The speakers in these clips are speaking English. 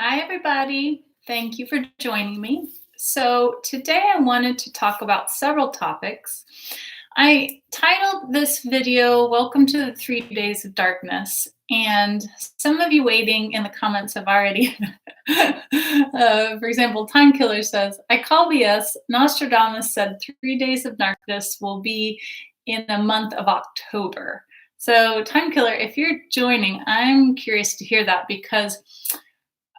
Hi, everybody. Thank you for joining me. So, today I wanted to talk about several topics. I titled this video, Welcome to the 3 Days of Darkness. And some of you waiting in the comments have already, for example, Time Killer says, I call BS. Nostradamus said 3 Days of Darkness will be in the month of October. So, Time Killer, if you're joining, I'm curious to hear that because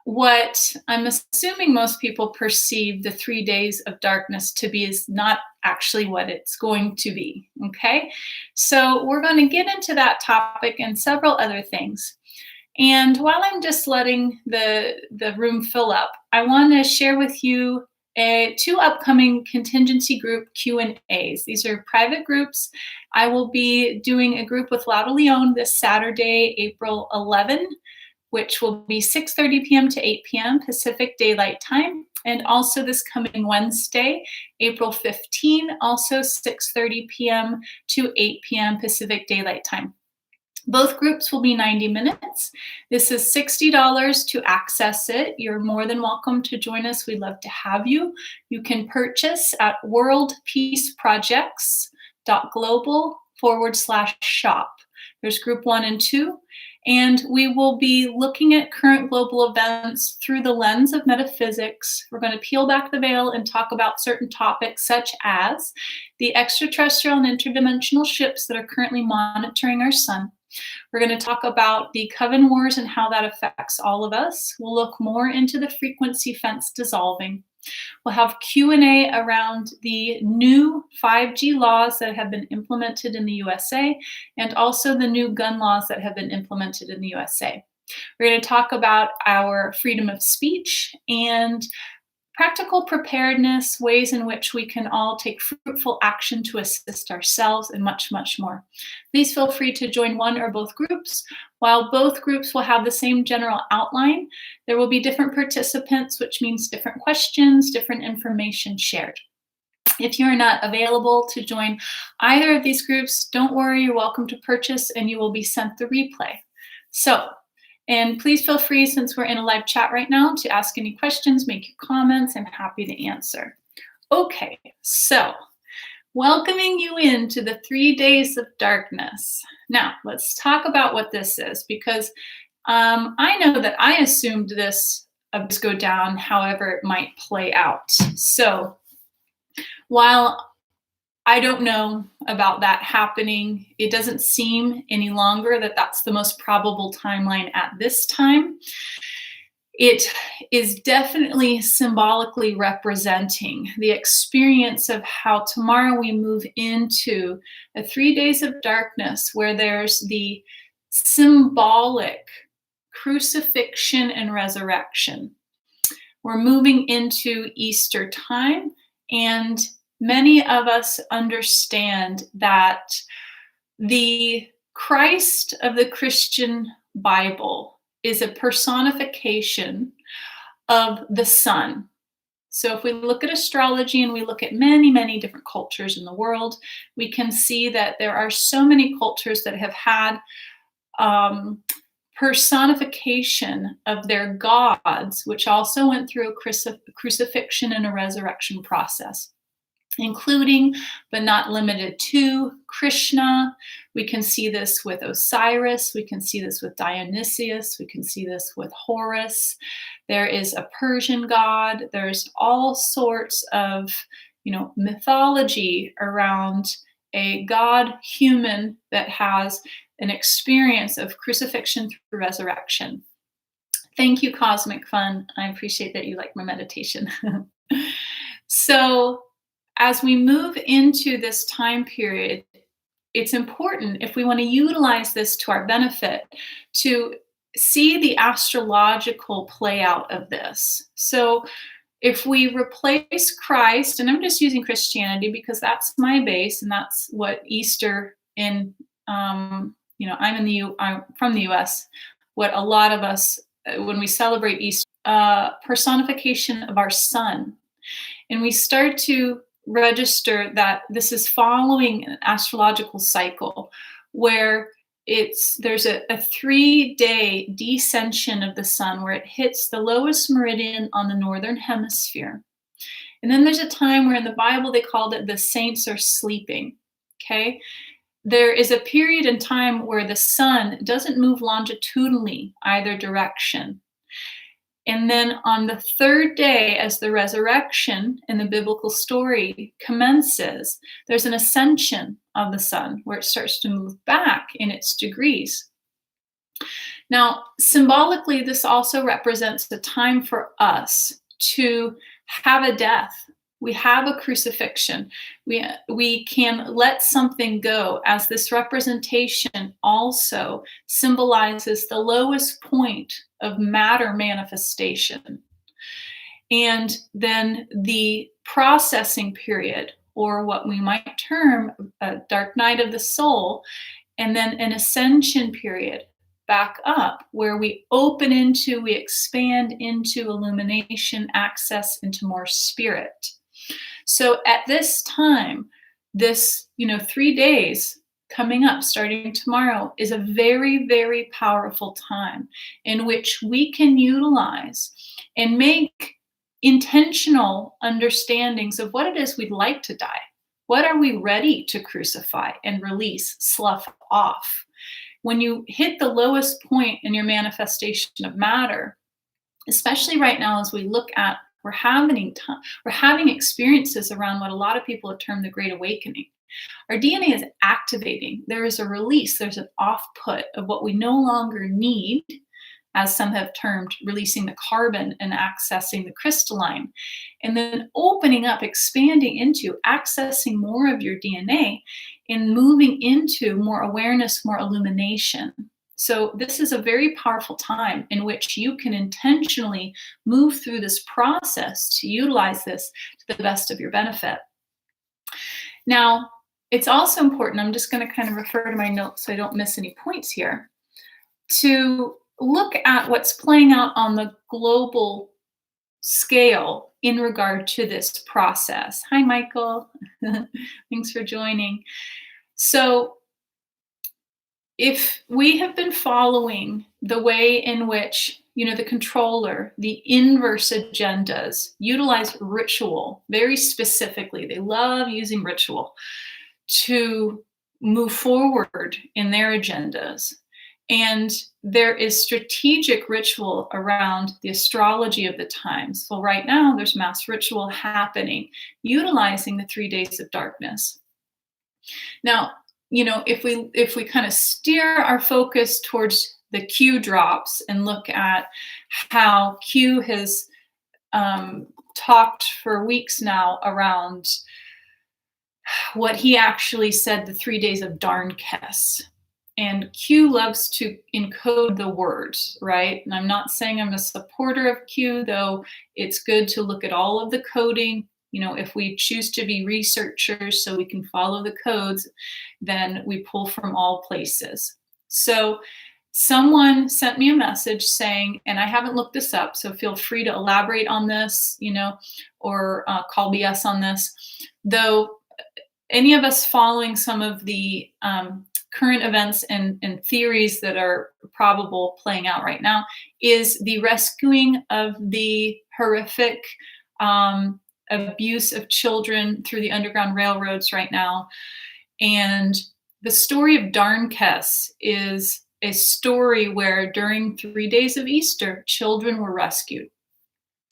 what I'm assuming most people perceive the 3 days of darkness to be is not actually what it's going to be. Okay, so we're going to get into that topic and several other things. And while I'm just letting the room fill up, I want to share with you two upcoming contingency group Q&As. These are private groups. I will be doing a group with Lauda this Saturday, April 11, which will be 6:30 p.m. to 8 p.m. Pacific Daylight Time. And also this coming Wednesday, April 15, also 6:30 p.m. to 8 p.m. Pacific Daylight Time. Both groups will be 90 minutes. This is $60 to access it. You're more than welcome to join us. We'd love to have you. You can purchase at worldpeaceprojects.global/shop. There's group 1 and 2. And we will be looking at current global events through the lens of metaphysics. We're going to peel back the veil and talk about certain topics such as the extraterrestrial and interdimensional ships that are currently monitoring our sun. We're going to talk about the Coven Wars and how that affects all of us. We'll look more into the frequency fence dissolving. We'll have Q&A around the new 5G laws that have been implemented in the U.S.A. and also the new gun laws that have been implemented in the U.S.A. We're going to talk about our freedom of speech and practical preparedness, ways in which we can all take fruitful action to assist ourselves, and much, much more. Please feel free to join one or both groups. While both groups will have the same general outline, there will be different participants, which means different questions, different information shared. If you're not available to join either of these groups, don't worry, you're welcome to purchase and you will be sent the replay. And please feel free, since we're in a live chat right now, to ask any questions, make your comments. I'm happy to answer. Okay, so welcoming you into the 3 days of darkness. Now, let's talk about what this is, because I know that I assumed this would go down however it might play out. So while I don't know about that happening, it doesn't seem any longer that that's the most probable timeline at this time. It is definitely symbolically representing the experience of how tomorrow we move into a 3 days of darkness where there's the symbolic crucifixion and resurrection. We're moving into Easter time, and many of us understand that the Christ of the Christian Bible is a personification of the sun. So if we look at astrology and we look at many, many different cultures in the world, we can see that there are so many cultures that have had personification of their gods, which also went through a crucifixion and a resurrection process, including but not limited to Krishna. We can see this with Osiris. We can see this with Dionysius. We can see this with Horus. There is a Persian god. There's all sorts of, mythology around a god human that has an experience of crucifixion through resurrection. Thank you, Cosmic Fun. I appreciate that you like my meditation. So, as we move into this time period, it's important, if we want to utilize this to our benefit, to see the astrological play out of this. So if we replace Christ, and I'm just using Christianity because that's my base and that's what Easter in, I'm from the U.S., what a lot of us, when we celebrate Easter, personification of our sun. And we start to register that this is following an astrological cycle where there's a 3-day descension of the sun where it hits the lowest meridian on the northern hemisphere. And then there's a time where in the Bible they called it the saints are sleeping. Okay? There is a period in time where the sun doesn't move longitudinally either direction. And then on the 3rd day, as the resurrection in the biblical story commences, there's an ascension of the sun where it starts to move back in its degrees. Now, symbolically, this also represents the time for us to have a death. We have a crucifixion. We can let something go, as this representation also symbolizes the lowest point of matter manifestation. And then the processing period, or what we might term a dark night of the soul, and then an ascension period back up where we open into, we expand into illumination, access into more spirit. So at this time, this 3 days coming up, starting tomorrow, is a very, very powerful time in which we can utilize and make intentional understandings of what it is we'd like to die. What are we ready to crucify and release, slough off? When you hit the lowest point in your manifestation of matter, especially right now as we look at, we're having experiences around what a lot of people have termed the Great Awakening. Our DNA is activating. There is a release, there's an off-put of what we no longer need, as some have termed releasing the carbon and accessing the crystalline, and then opening up, expanding into accessing more of your DNA and moving into more awareness, more illumination. So this is a very powerful time in which you can intentionally move through this process to utilize this to the best of your benefit. Now, it's also important, I'm just going to kind of refer to my notes so I don't miss any points here, to look at what's playing out on the global scale in regard to this process. Hi, Michael. Thanks for joining. So if we have been following the way in which, the controller, the inverse agendas utilize ritual very specifically, they love using ritual to move forward in their agendas. And there is strategic ritual around the astrology of the times. So right now there's mass ritual happening, utilizing the 3 days of darkness. Now, if we kind of steer our focus towards the Q drops and look at how Q has talked for weeks now around what he actually said, the 3 days of Darnkess. And Q loves to encode the words, right? And I'm not saying I'm a supporter of Q, though it's good to look at all of the coding. If we choose to be researchers so we can follow the codes, then we pull from all places. So someone sent me a message saying, and I haven't looked this up, so feel free to elaborate on this, or call BS on this. Though any of us following some of the current events and theories that are probable playing out right now is the rescuing of the horrific abuse of children through the Underground Railroads right now. And the story of Darnkess is a story where during 3 days of Easter, children were rescued.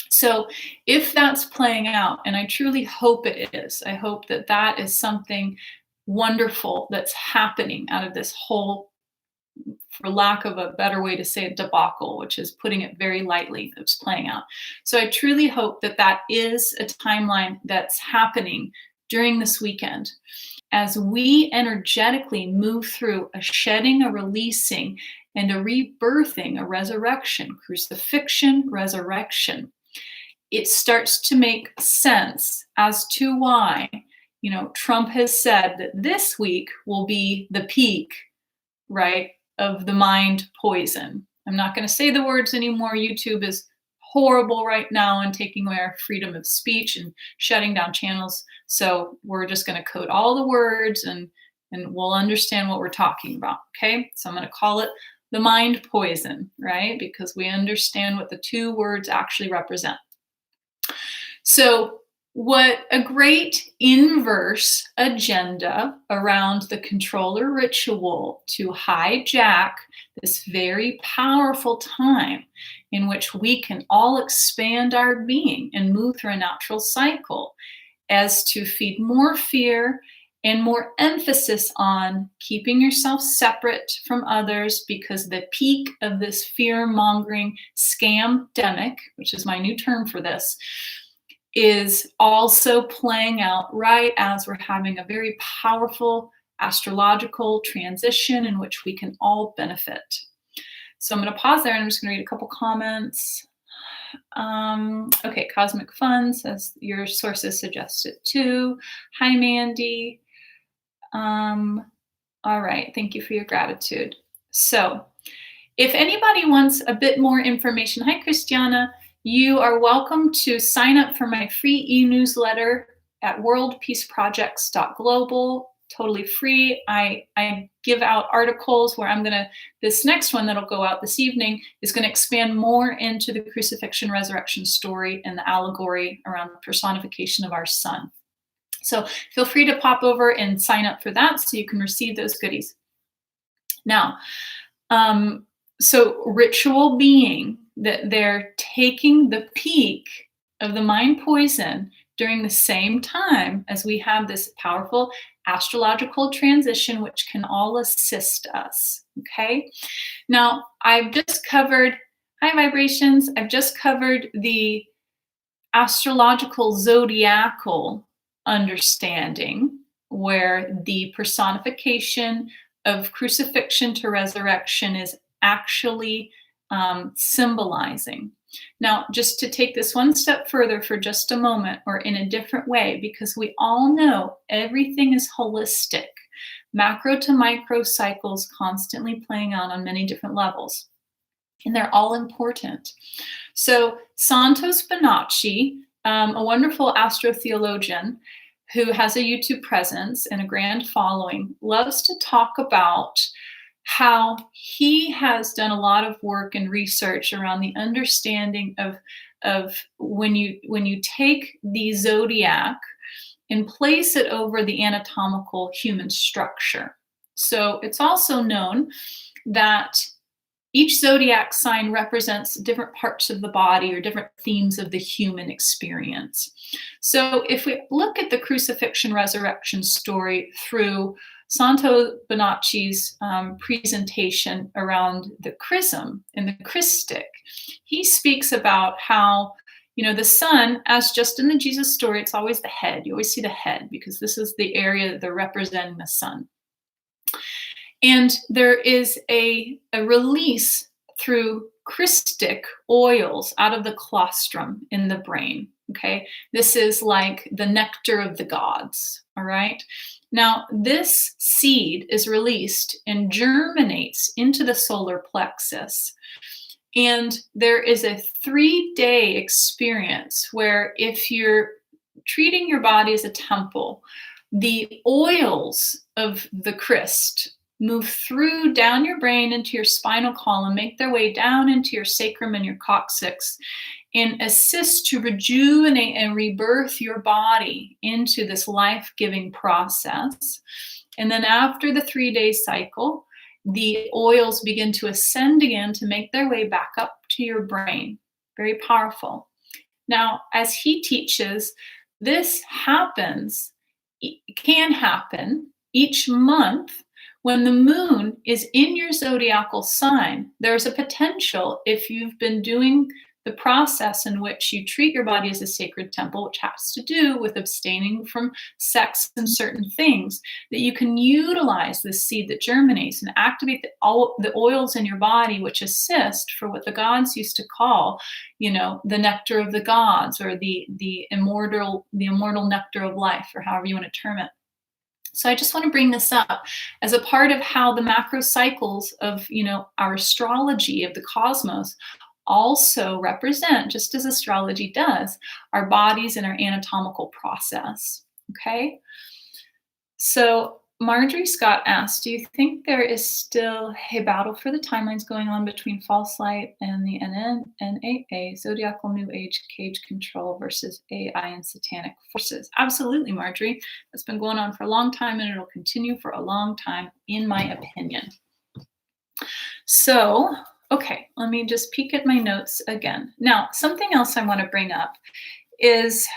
So if that's playing out, and I truly hope it is, I hope that that is something wonderful that's happening out of this whole, for lack of a better way to say it, debacle, which is putting it very lightly, that's playing out. So I truly hope that that is a timeline that's happening during this weekend as we energetically move through a shedding, a releasing, and a rebirthing, a resurrection, crucifixion, resurrection. It starts to make sense as to why, Trump has said that this week will be the peak, right, of the mind poison. I'm not going to say the words anymore. YouTube is horrible right now and taking away our freedom of speech and shutting down channels. So we're just going to code all the words and and we'll understand what we're talking about, okay? So I'm going to call it the mind poison, right? Because we understand what the two words actually represent. So what a great inverse agenda around the controller ritual to hijack this very powerful time in which we can all expand our being and move through a natural cycle, as to feed more fear and more emphasis on keeping yourself separate from others, because the peak of this fear-mongering scamdemic, which is my new term for this, is also playing out right as we're having a very powerful astrological transition in which we can all benefit. So I'm going to pause there and I'm just going to read a couple comments. Okay, Cosmic Fun says your sources suggest it too. Hi, Mandy. All right, thank you for your gratitude. So if anybody wants a bit more information, hi, Christiana, you are welcome to sign up for my free e-newsletter at worldpeaceprojects.global. Totally free. I give out articles where this next one that'll go out this evening is going to expand more into the crucifixion resurrection story and the allegory around the personification of our son. So feel free to pop over and sign up for that so you can receive those goodies. Now, so ritual being that they're taking the peak of the mind poison during the same time as we have this powerful astrological transition, which can all assist us, okay? Now, I've just covered, high vibrations, I've just covered the astrological zodiacal understanding, where the personification of crucifixion to resurrection is actually symbolizing. Now, just to take this one step further for just a moment, or in a different way, because we all know everything is holistic, macro to micro cycles constantly playing out on many different levels, and they're all important. So Santos Bonacci, a wonderful astrotheologian who has a YouTube presence and a grand following, loves to talk about how he has done a lot of work and research around the understanding of when you take the zodiac and place it over the anatomical human structure. So it's also known that each zodiac sign represents different parts of the body or different themes of the human experience. So if we look at the crucifixion resurrection story through Santo Bonacci's presentation around the chrism and the Christic, he speaks about how, the sun, as just in the Jesus story, it's always the head. You always see the head because this is the area that they're representing the sun. And there is a release through Christic oils out of the colostrum in the brain, okay? This is like the nectar of the gods, all right? Now, this seed is released and germinates into the solar plexus. And there is a 3-day experience where, if you're treating your body as a temple, the oils of the Christ move through down your brain into your spinal column, make their way down into your sacrum and your coccyx, and assist to rejuvenate and rebirth your body into this life-giving process. And then after the 3-day cycle, the oils begin to ascend again to make their way back up to your brain. Very powerful. Now, as he teaches, this can happen each month. When the moon is in your zodiacal sign, there's a potential, if you've been doing the process in which you treat your body as a sacred temple, which has to do with abstaining from sex and certain things, that you can utilize this seed that germinates and activate the oils in your body, which assist for what the gods used to call, the nectar of the gods, or the immortal nectar of life, or however you want to term it. So I just want to bring this up as a part of how the macro cycles of, our astrology of the cosmos also represent, just as astrology does, our bodies and our anatomical process, okay? So Marjorie Scott asked, do you think there is still a battle for the timelines going on between false light and the NNAA, zodiacal new age cage control versus AI and satanic forces? Absolutely, Marjorie. That's been going on for a long time and it'll continue for a long time, in my opinion. So, okay, let me just peek at my notes again. Now, something else I want to bring up is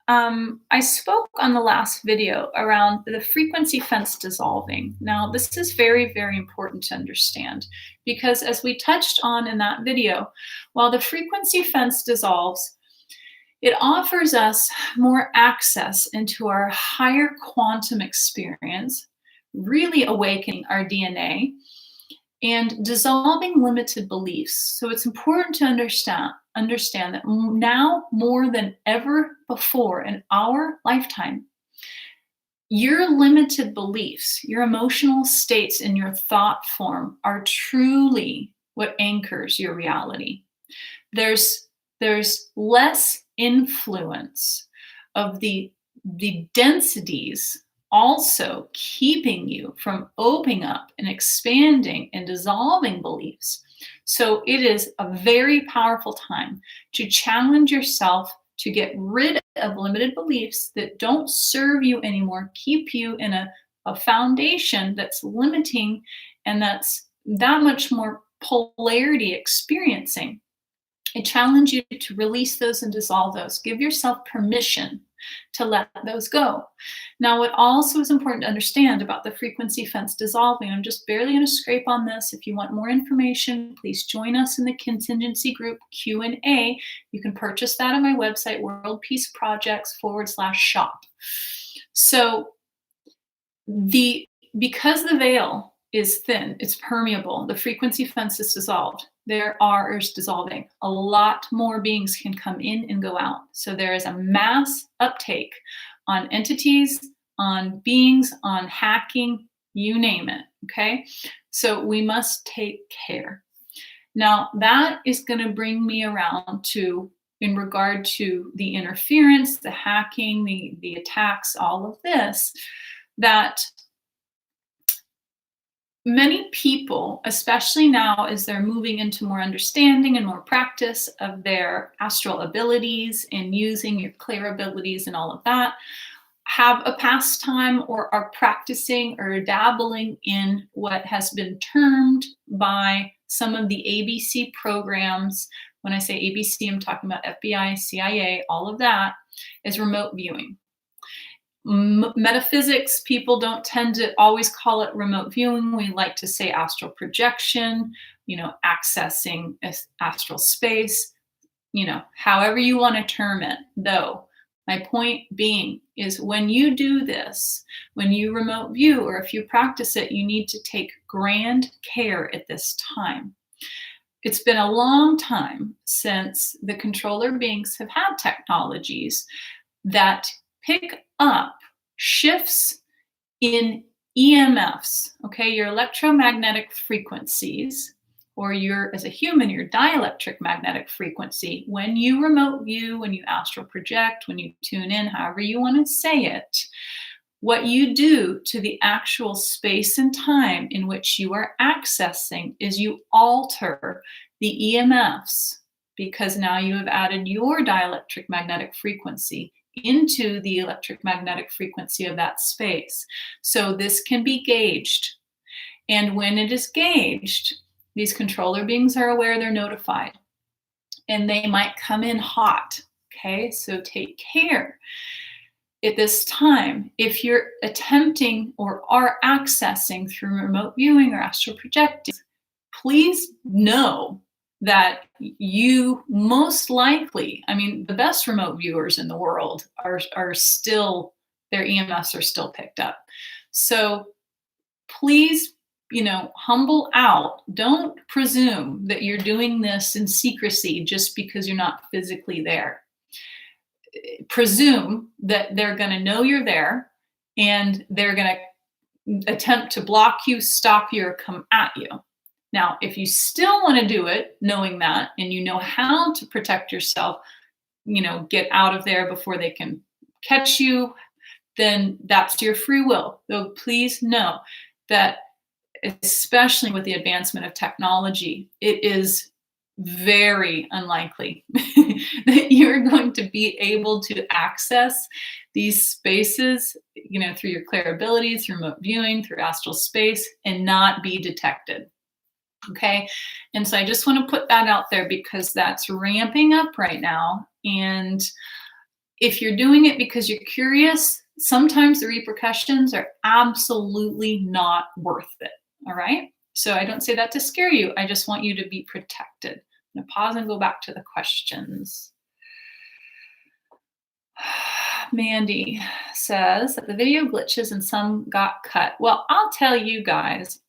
I spoke on the last video around the frequency fence dissolving. Now, this is very, very important to understand because as we touched on in that video, while the frequency fence dissolves, it offers us more access into our higher quantum experience, really awakening our DNA and dissolving limited beliefs. So it's important to understand that now more than ever before in our lifetime, your limited beliefs, your emotional states in your thought form are truly what anchors your reality. There's less influence of the densities also keeping you from opening up and expanding and dissolving beliefs. So it is a very powerful time to challenge yourself to get rid of limited beliefs that don't serve you anymore, keep you in a foundation that's limiting and that's that much more polarity experiencing. I challenge you to release those and dissolve those. Give yourself permission to let those go. Now, what also is important to understand about the frequency fence dissolving, I'm just barely going to scrape on this. If you want more information, please join us in the contingency group Q&A. You can purchase that on my website, worldpeaceprojects/shop. So because the veil is thin, it's permeable, the frequency fence is dissolved, is dissolving. A lot more beings can come in and go out. So there is a mass uptake on entities, on beings, on hacking, you name it, okay? So we must take care. Now that is gonna bring me around to, in regard to the interference, the hacking, the attacks, all of this, that many people, especially now as they're moving into more understanding and more practice of their astral abilities and using your clear abilities and all of that, have a pastime or are practicing or dabbling in what has been termed by some of the ABC programs. When I say ABC, I'm talking about FBI, CIA, all of that, is remote viewing. Metaphysics people don't tend to always call it remote viewing. We like to say astral projection, accessing astral space, however you want to term it. Though my point being is when you do this, when you remote view, or if you practice it, you need to take grand care at this time. It's been a long time since the controller beings have had technologies that pick up shifts in EMFs, okay, your electromagnetic frequencies, or as a human, your dielectric magnetic frequency. When you remote view, when you astral project, when you tune in, however you want to say it, what you do to the actual space and time in which you are accessing is you alter the EMFs, because now you have added your dielectric magnetic frequency into the electric magnetic frequency of that space. So this can be gauged. And when it is gauged, these controller beings are aware, they're notified, and they might come in hot. Okay, so take care. At this time, if you're attempting or are accessing through remote viewing or astral projecting, please know that you most likely, the best remote viewers in the world are still, their EMFs are still picked up. So please, humble out. Don't presume that you're doing this in secrecy just because you're not physically there. Presume that they're going to know you're there and they're going to attempt to block you, stop you, or come at you. Now, if you still want to do it, knowing that, and you know how to protect yourself, get out of there before they can catch you, then that's your free will. Though please know that, especially with the advancement of technology, it is very unlikely that you're going to be able to access these spaces, through your clear abilities, through remote viewing, through astral space, and not be detected. Okay. And so I just want to put that out there because that's ramping up right now. And if you're doing it because you're curious, sometimes the repercussions are absolutely not worth it. All right. So I don't say that to scare you. I just want you to be protected. I'm going to pause and go back to the questions. Mandy says that the video glitches and some got cut. Well, I'll tell you guys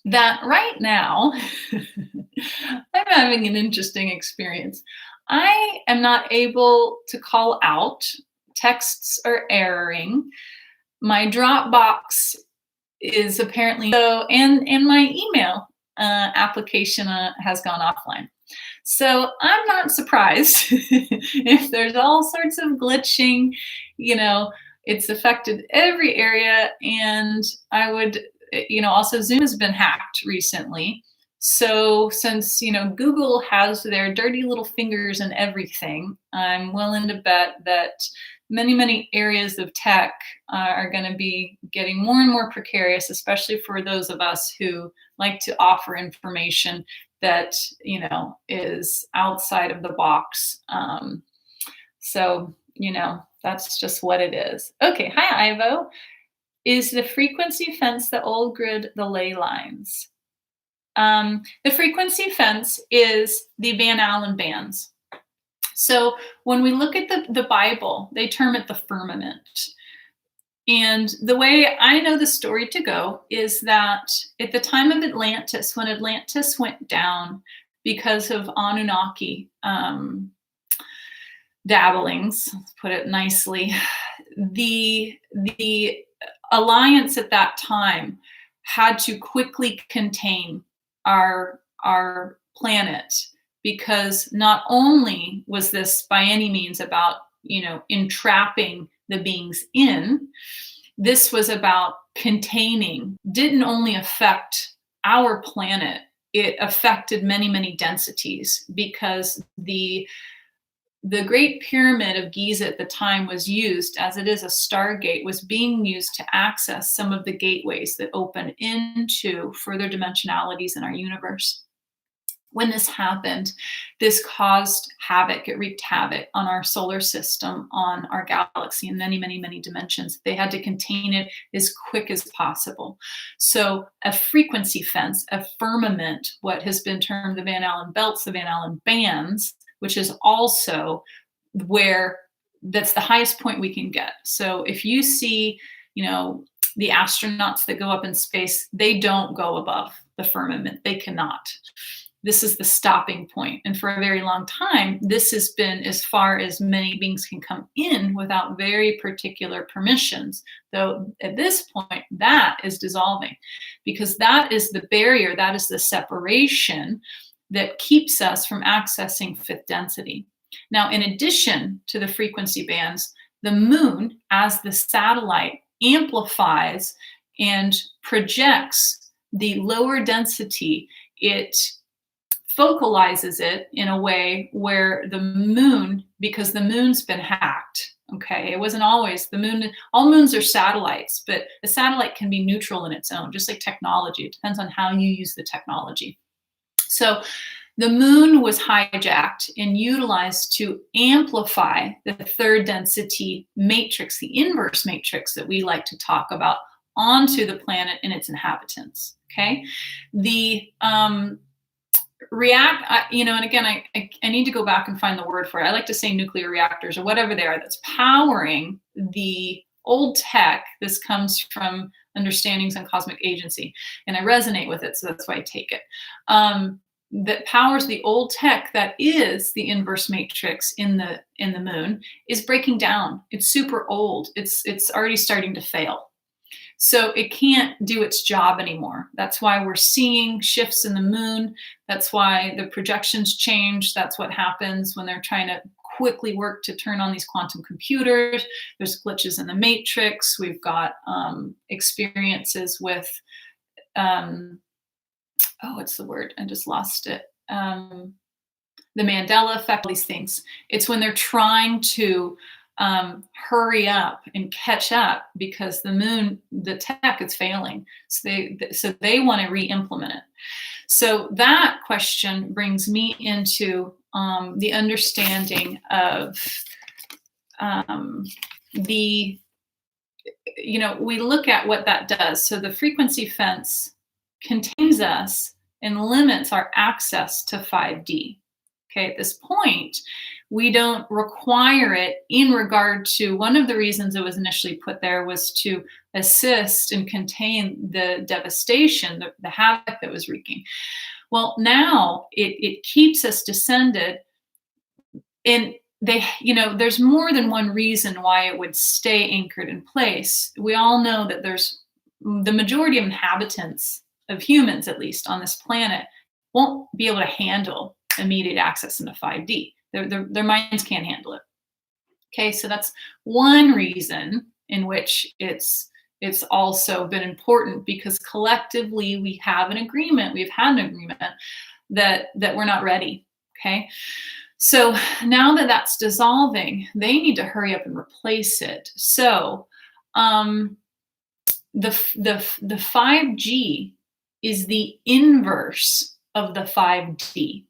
that right now, I'm having an interesting experience. I am not able to call out. Texts are erroring. My Dropbox is apparently so, and my email application has gone offline. So I'm not surprised if there's all sorts of glitching. It's affected every area, and I would, also Zoom has been hacked recently. So since, Google has their dirty little fingers in everything, I'm willing to bet that many, many areas of tech are going to be getting more and more precarious, especially for those of us who like to offer information that, is outside of the box. So, that's just what it is. Okay. Hi, Ivo. Is the frequency fence the old grid, the ley lines? The frequency fence is the Van Allen bands. So when we look at the Bible, they term it the firmament. And the way I know the story to go is that at the time of Atlantis, when Atlantis went down because of Anunnaki dabblings, let's put it nicely, the alliance at that time had to quickly contain our planet, because not only was this by any means about, entrapping the beings in, this was about containing, didn't only affect our planet, it affected many, many densities, because the Great Pyramid of Giza at the time was used, as it is a stargate, was being used to access some of the gateways that open into further dimensionalities in our universe. When this happened, this caused havoc. It wreaked havoc on our solar system, on our galaxy, in many, many, many dimensions. They had to contain it as quick as possible. So a frequency fence, a firmament, what has been termed the Van Allen belts, the Van Allen bands, which is also where that's the highest point we can get. So if you see, the astronauts that go up in space, they don't go above the firmament. They cannot. This is the stopping point. And for a very long time, this has been as far as many beings can come in without very particular permissions. Though at this point, that is dissolving, because that is the barrier, that is the separation that keeps us from accessing fifth density. Now, in addition to the frequency bands, the moon, as the satellite, amplifies and projects the lower density. It focalizes it in a way where the moon, because the moon's been hacked, okay? It wasn't always the moon. All moons are satellites, but a satellite can be neutral in its own, just like technology. It depends on how you use the technology. So the moon was hijacked and utilized to amplify the third density matrix, the inverse matrix that we like to talk about, onto the planet and its inhabitants, okay? The and again, I need to go back and find the word for it. I like to say nuclear reactors or whatever they are, that's powering the old tech. This comes from understandings on cosmic agency, and I resonate with it, so that's why I take it. That powers the old tech, that is the inverse matrix in the moon, is breaking down. It's super old. It's already starting to fail. So it can't do its job anymore. That's why we're seeing shifts in the moon. That's why the projections change. That's what happens when they're trying to quickly work to turn on these quantum computers. There's glitches in the matrix. We've got experiences with, what's the word? I just lost it. The Mandela effect, all these things. It's when they're trying to hurry up and catch up because the tech is failing. So they want to re-implement it. So that question brings me into the understanding of we look at what that does. So the frequency fence contains us and limits our access to 5D. Okay, at this point, we don't require it in regard to, one of the reasons it was initially put there was to assist and contain the devastation, the havoc that was wreaking. Well, now it keeps us descended, and there's more than one reason why it would stay anchored in place. We all know that there's the majority of inhabitants, of humans at least, on this planet won't be able to handle immediate access into 5D. Their minds can't handle it. Okay, so that's one reason in which it's also been important, because collectively we have an agreement, we've had an agreement that we're not ready. Okay, so now that that's dissolving, they need to hurry up and replace it. So the 5G is the inverse of the 5D.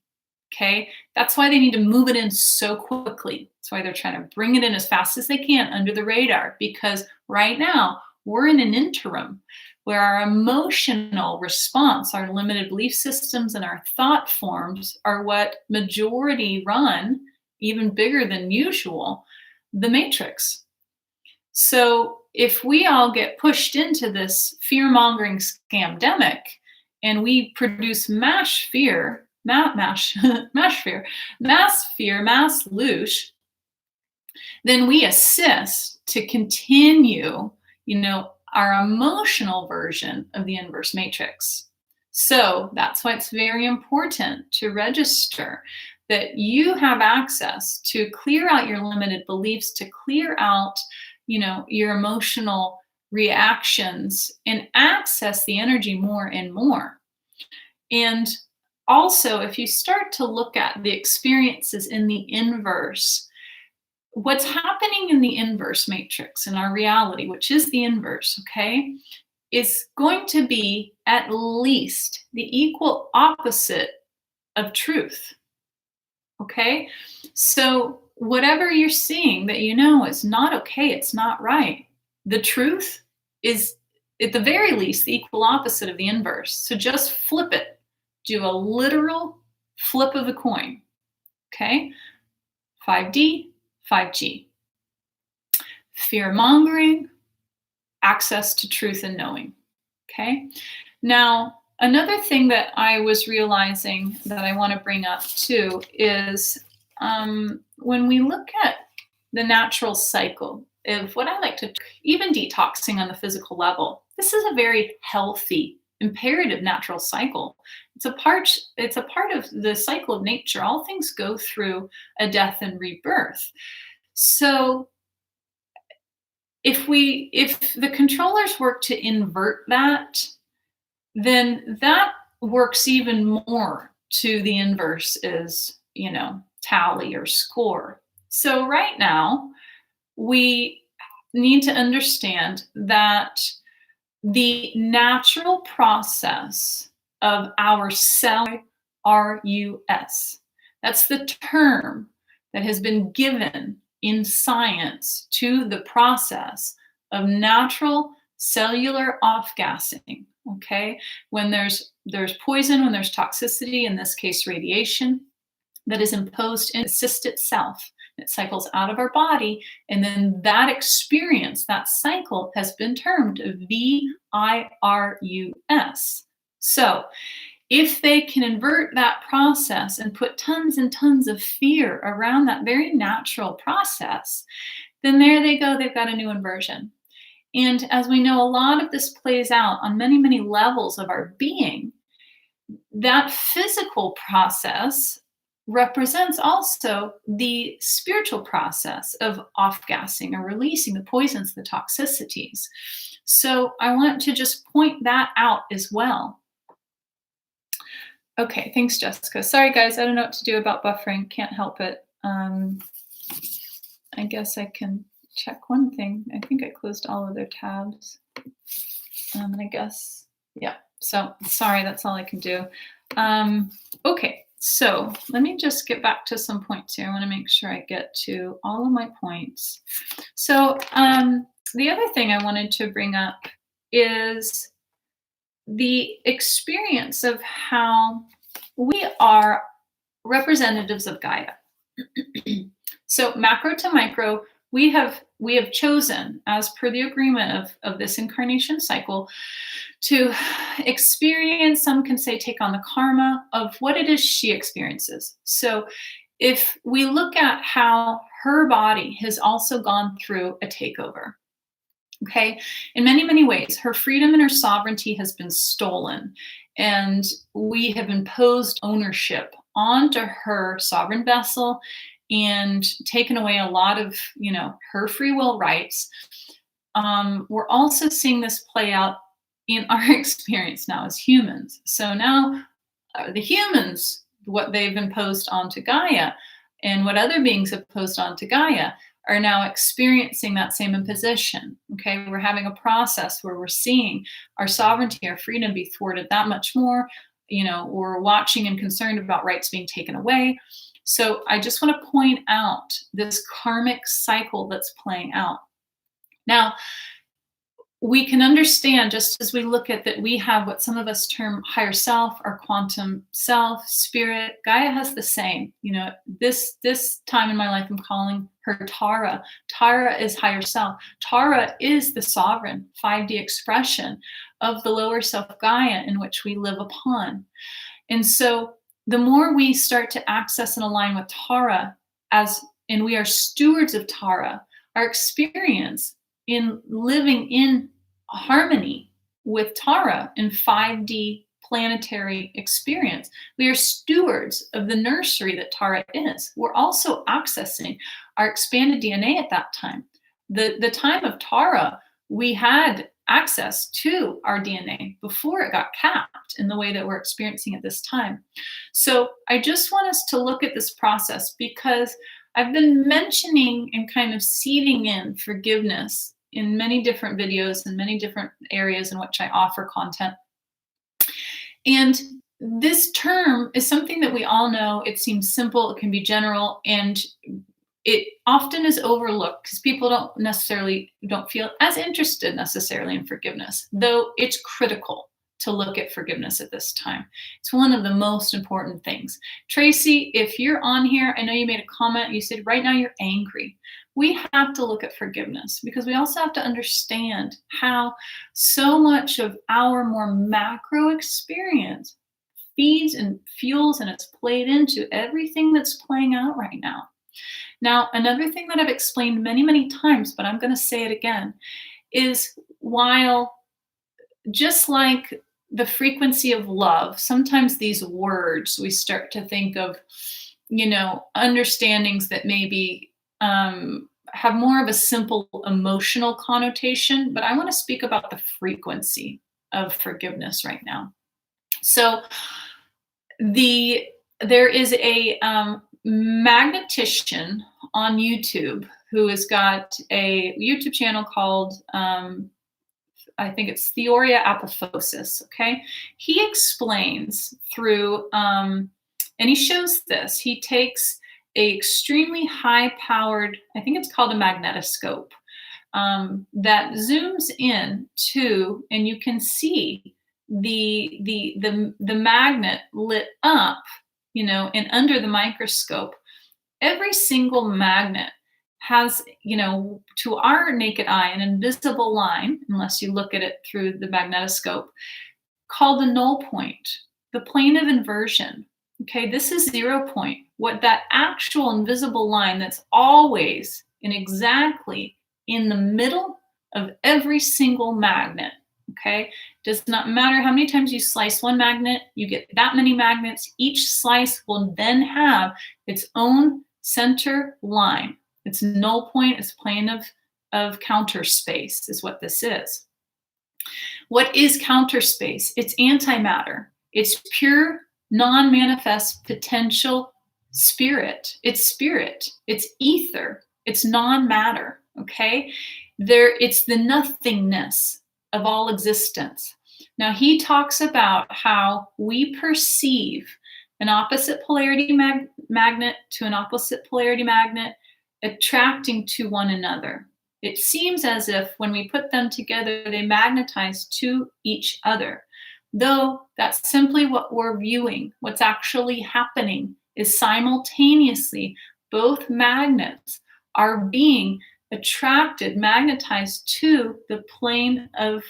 Okay, that's why they need to move it in so quickly. That's why they're trying to bring it in as fast as they can under the radar, because right now we're in an interim where our emotional response, our limited belief systems, and our thought forms are what majority run, even bigger than usual, the matrix. So if we all get pushed into this fear-mongering scamdemic and we produce mass fear, mass loosh, then we assist to continue, our emotional version of the inverse matrix. So that's why it's very important to register that you have access to clear out your limited beliefs, to clear out, your emotional reactions, and access the energy more and more. And also, if you start to look at the experiences in the inverse, what's happening in the inverse matrix, in our reality, which is the inverse, okay, is going to be at least the equal opposite of truth. Okay? So whatever you're seeing that is not okay, it's not right, the truth is at the very least the equal opposite of the inverse. So just flip it. Do a literal flip of the coin. Okay? 5D, 5G. Fear-mongering, access to truth and knowing. Okay? Now, another thing that I was realizing that I want to bring up too is when we look at the natural cycle of what I like to, even detoxing on the physical level, this is a very healthy, imperative natural cycle. It's a part of the cycle of nature. All things go through a death and rebirth. So if the controllers work to invert that, then that works even more to the inverse is, tally or score. So right now, we need to understand that the natural process of our cell, RUS, that's the term that has been given in science to the process of natural cellular off-gassing, okay? When there's poison, when there's toxicity, in this case radiation, that is imposed and assists itself. It cycles out of our body, and then that experience, that cycle, has been termed VIRUS. So if they can invert that process and put tons and tons of fear around that very natural process, then there they go, they've got a new inversion. And as we know, a lot of this plays out on many, many levels of our being. That physical process represents also the spiritual process of off-gassing or releasing the poisons, the toxicities. So I want to just point that out as well. Okay, thanks, Jessica. Sorry, guys, I don't know what to do about buffering. Can't help it. I guess I can check one thing. I think I closed all other tabs. And I guess, yeah. So sorry, that's all I can do. Okay, so let me just get back to some points here. I want to make sure I get to all of my points. So the other thing I wanted to bring up is the experience of how we are representatives of Gaia. So macro to micro, we have chosen, as per the agreement of this incarnation cycle, to experience, some can say take on the karma of what it is she experiences. So if we look at how her body has also gone through a takeover, okay, in many, many ways, her freedom and her sovereignty has been stolen, and we have imposed ownership onto her sovereign vessel and taken away a lot of, her free will rights. We're also seeing this play out in our experience now as humans. So now the humans, what they've imposed onto Gaia and what other beings have imposed onto Gaia, are now experiencing that same imposition. Okay, we're having a process where we're seeing our sovereignty, our freedom be thwarted that much more. We're watching and concerned about rights being taken away. So I just want to point out this karmic cycle that's playing out. Now, we can understand, just as we look at that, we have what some of us term higher self, or quantum self, spirit. Gaia has the same. This time in my life, I'm calling her Tara. Tara is higher self. Tara is the sovereign 5D expression of the lower self Gaia in which we live upon. And so the more we start to access and align with Tara, and we are stewards of Tara, our experience in living in harmony with Tara in 5D planetary experience, we are stewards of the nursery that Tara is. We're also accessing our expanded DNA at that time. The time of Tara, we had access to our DNA before it got capped in the way that we're experiencing at this time. So I just want us to look at this process, because I've been mentioning and kind of seeding in forgiveness in many different videos and many different areas in which I offer content. And this term is something that we all know. It seems simple, it can be general, and it often is overlooked because people don't feel as interested necessarily in forgiveness, though it's critical to look at forgiveness at this time. It's one of the most important things. Tracy, if you're on here, I know you made a comment, you said right now you're angry. We have to look at forgiveness, because we also have to understand how so much of our more macro experience feeds and fuels and it's played into everything that's playing out right now. Now, another thing that I've explained many, many times, but I'm going to say it again, is while just like the frequency of love, sometimes these words, we start to think of, understandings that maybe have more of a simple emotional connotation, but I want to speak about the frequency of forgiveness right now. So there is a magnetician on YouTube who has got a YouTube channel called, I think it's Theoria Apophosis, okay? He explains through, and he shows this. He takes a extremely high-powered, I think it's called a magnetoscope, that zooms in to, and you can see the magnet lit up, and under the microscope. Every single magnet has, to our naked eye, an invisible line, unless you look at it through the magnetoscope, called the null point, the plane of inversion. Okay, this is 0 point. What that actual invisible line that's always and exactly in the middle of every single magnet, okay, Does not matter how many times you slice one magnet, you get that many magnets. Each slice will then have its own center line. Its null point, its plane of counter space is what this is. What is counter space? It's antimatter. It's pure, non-manifest potential spirit. It's spirit. It's ether. It's non-matter, okay? It's the nothingness of all existence. Now, he talks about how we perceive an opposite polarity magnet to an opposite polarity magnet attracting to one another. It seems as if when we put them together, they magnetize to each other. Though that's simply what we're viewing. What's actually happening is simultaneously both magnets are being attracted, magnetized to the plane of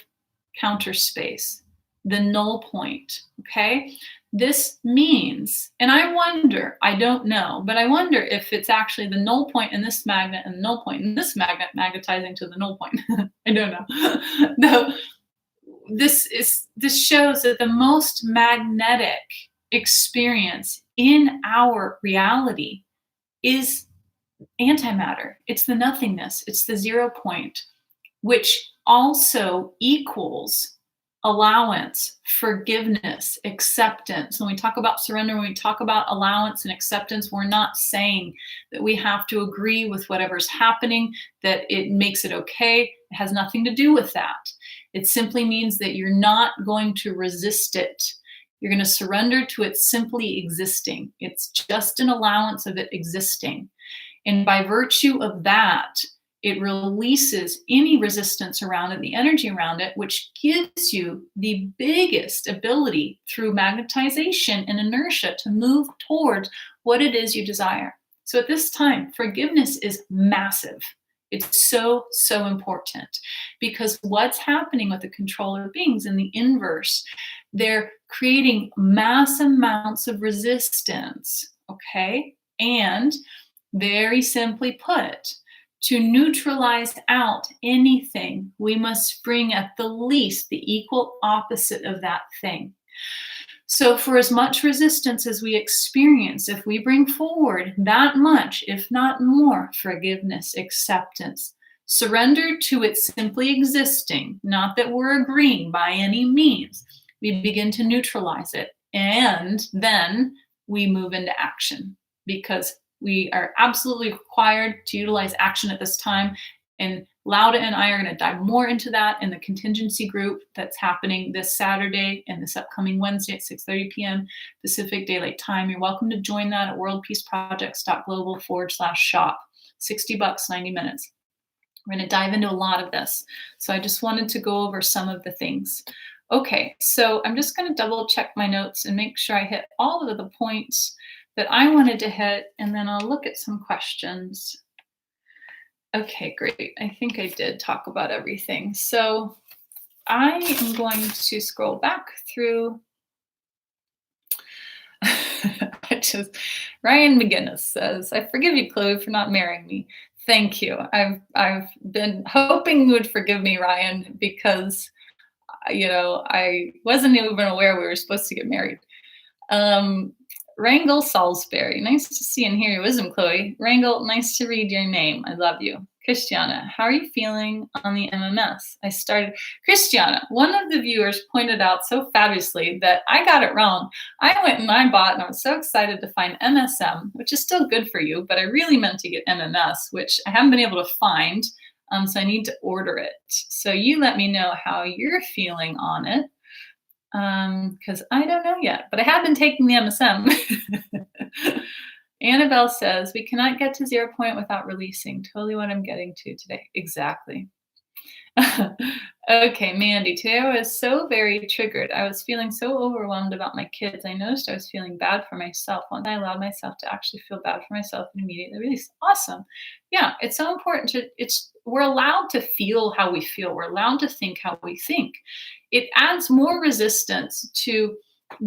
counter space, the null point, okay? This means, and I wonder, I don't know, but I wonder if it's actually the null point in this magnet and the null point in this magnet magnetizing to the null point. I don't know. Though this shows that the most magnetic experience in our reality is antimatter. It's the nothingness. It's the 0 point, which also equals allowance, forgiveness, acceptance. When we talk about surrender, when we talk about allowance and acceptance, we're not saying that we have to agree with whatever's happening, that it makes it okay. It has nothing to do with that. It simply means that you're not going to resist it. You're going to surrender to it simply existing. It's just an allowance of it existing. And by virtue of that, it releases any resistance around it, the energy around it, which gives you the biggest ability through magnetization and inertia to move towards what it is you desire. So at this time, forgiveness is massive. It's so, so important, because what's happening with the controller beings in the inverse, they're creating mass amounts of resistance, okay? And very simply put, to neutralize out anything, we must bring at the least the equal opposite of that thing. So for as much resistance as we experience, if we bring forward that much, if not more, forgiveness, acceptance, surrender to it simply existing, not that we're agreeing by any means, we begin to neutralize it. And then we move into action, because we are absolutely required to utilize action at this time. And Lauda and I are going to dive more into that in the contingency group that's happening this Saturday and this upcoming Wednesday at 6:30 p.m. Pacific Daylight Time. You're welcome to join that at worldpeaceprojects.global/shop. $60, 90 minutes. We're going to dive into a lot of this. So I just wanted to go over some of the things. Okay, so I'm just going to double check my notes and make sure I hit all of the points that I wanted to hit, and then I'll look at some questions. Okay, great. I think I did talk about everything. So I am going to scroll back through. Ryan McGinnis says, I forgive you, Chloe, for not marrying me. Thank you. I've been hoping you would forgive me, Ryan, because I wasn't even aware we were supposed to get married. Wrangle Salisbury, nice to see and hear your wisdom, Chloe. Wrangle, nice to read your name. I love you. Christiana, how are you feeling on the MMS? Christiana, one of the viewers pointed out so fabulously that I got it wrong. I went and I bought, and I was so excited to find MSM, which is still good for you, but I really meant to get MMS, which I haven't been able to find, so I need to order it. So you let me know how you're feeling on it. Because I don't know yet, but I have been taking the MSM. Annabelle says, we cannot get to 0 point without releasing. Totally what I'm getting to today. Exactly. Okay, Mandy, today I was so very triggered. I was feeling so overwhelmed about my kids. I noticed I was feeling bad for myself. Once I allowed myself to actually feel bad for myself and immediately release. Awesome. Yeah, it's so important we're allowed to feel how we feel. We're allowed to think how we think. It adds more resistance to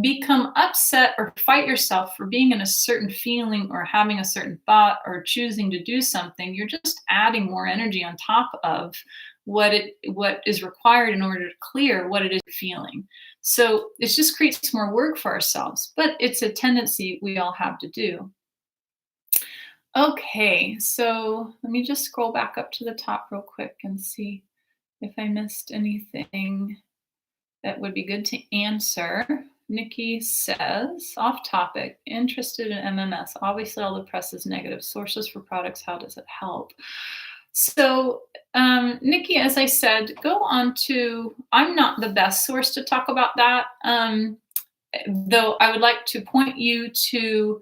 become upset or fight yourself for being in a certain feeling or having a certain thought or choosing to do something. You're just adding more energy on top of what is required in order to clear what it is you're feeling. So it just creates more work for ourselves, but it's a tendency we all have to do. Okay, so let me just scroll back up to the top real quick and see if I missed anything that would be good to answer. Nikki says, off topic, interested in MMS. Obviously, all the press is negative. Sources for products, how does it help? So, Nikki, as I said, go on to, I'm not the best source to talk about that, though I would like to point you to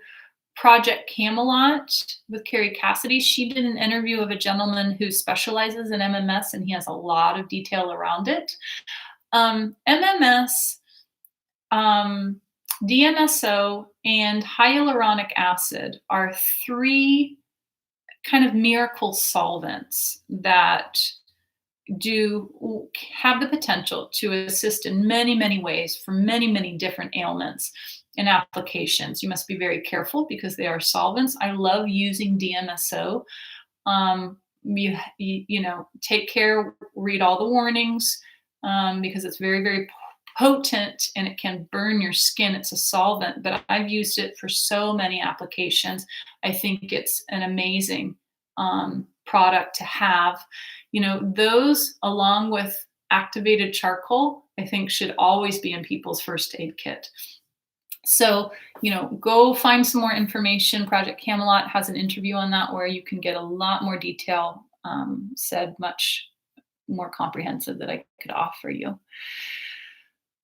Project Camelot with Carrie Cassidy. She did an interview of a gentleman who specializes in MMS, and he has a lot of detail around it. MMS, DMSO, and hyaluronic acid are three kind of miracle solvents that do have the potential to assist in many, many ways for many, many different ailments and applications. You must be very careful because they are solvents. I love using DMSO. You know, take care, read all the warnings, because it's very, very potent and it can burn your skin. It's a solvent, but I've used it for so many applications. I think it's an amazing product to have. You know, those along with activated charcoal, I think should always be in people's first aid kit. So, you know, go find some more information. Project Camelot has an interview on that where you can get a lot more detail, said much more comprehensive that I could offer you.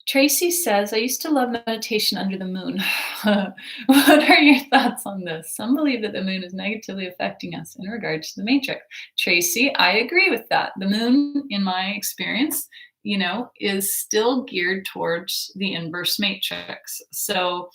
Tracy says, I used to love meditation under the moon. What are your thoughts on this? Some believe that the moon is negatively affecting us in regards to the matrix. Tracy, I agree with that. The moon, in my experience, you know, is still geared towards the inverse matrix. So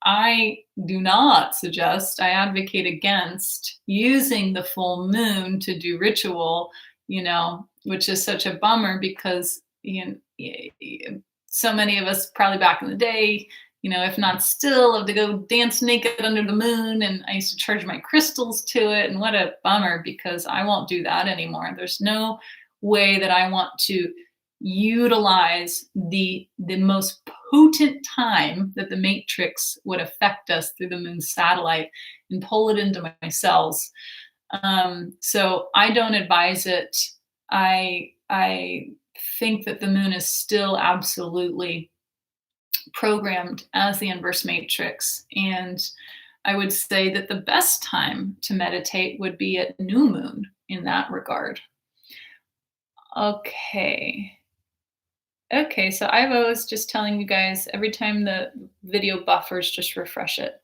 I do not suggest, I advocate against using the full moon to do ritual, you know, which is such a bummer because, you know, so many of us probably back in the day, you know, if not still, love to go dance naked under the moon. And I used to charge my crystals to it. And what a bummer, because I won't do that anymore. There's no way that I want to utilize the most potent time that the matrix would affect us through the moon satellite and pull it into my cells. So I don't advise it. I think that the moon is still absolutely programmed as the inverse matrix. And I would say that the best time to meditate would be at new moon in that regard. Okay, so Ivo is just telling you guys every time the video buffers, just refresh it.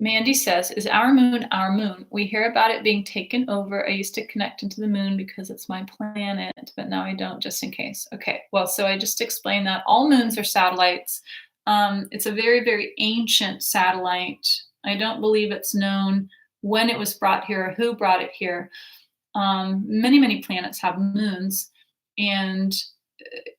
Mandy says, is our moon our moon? We hear about it being taken over. I used to connect into the moon because it's my planet, but now I don't, just in case. Okay, well, so I just explained that all moons are satellites. It's a very, very ancient satellite. I don't believe it's known when it was brought here or who brought it here. Many, many planets have moons, and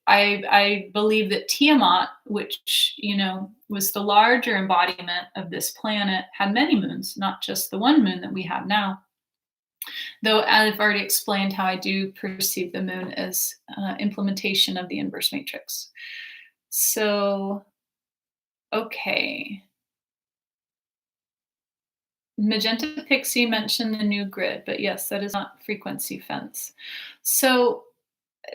I believe that Tiamat, which, you know, was the larger embodiment of this planet, had many moons, not just the one moon that we have now. Though I've already explained how I do perceive the moon as implementation of the inverse matrix. So, okay. Magenta Pixie mentioned the new grid, but yes, that is not frequency fence. So,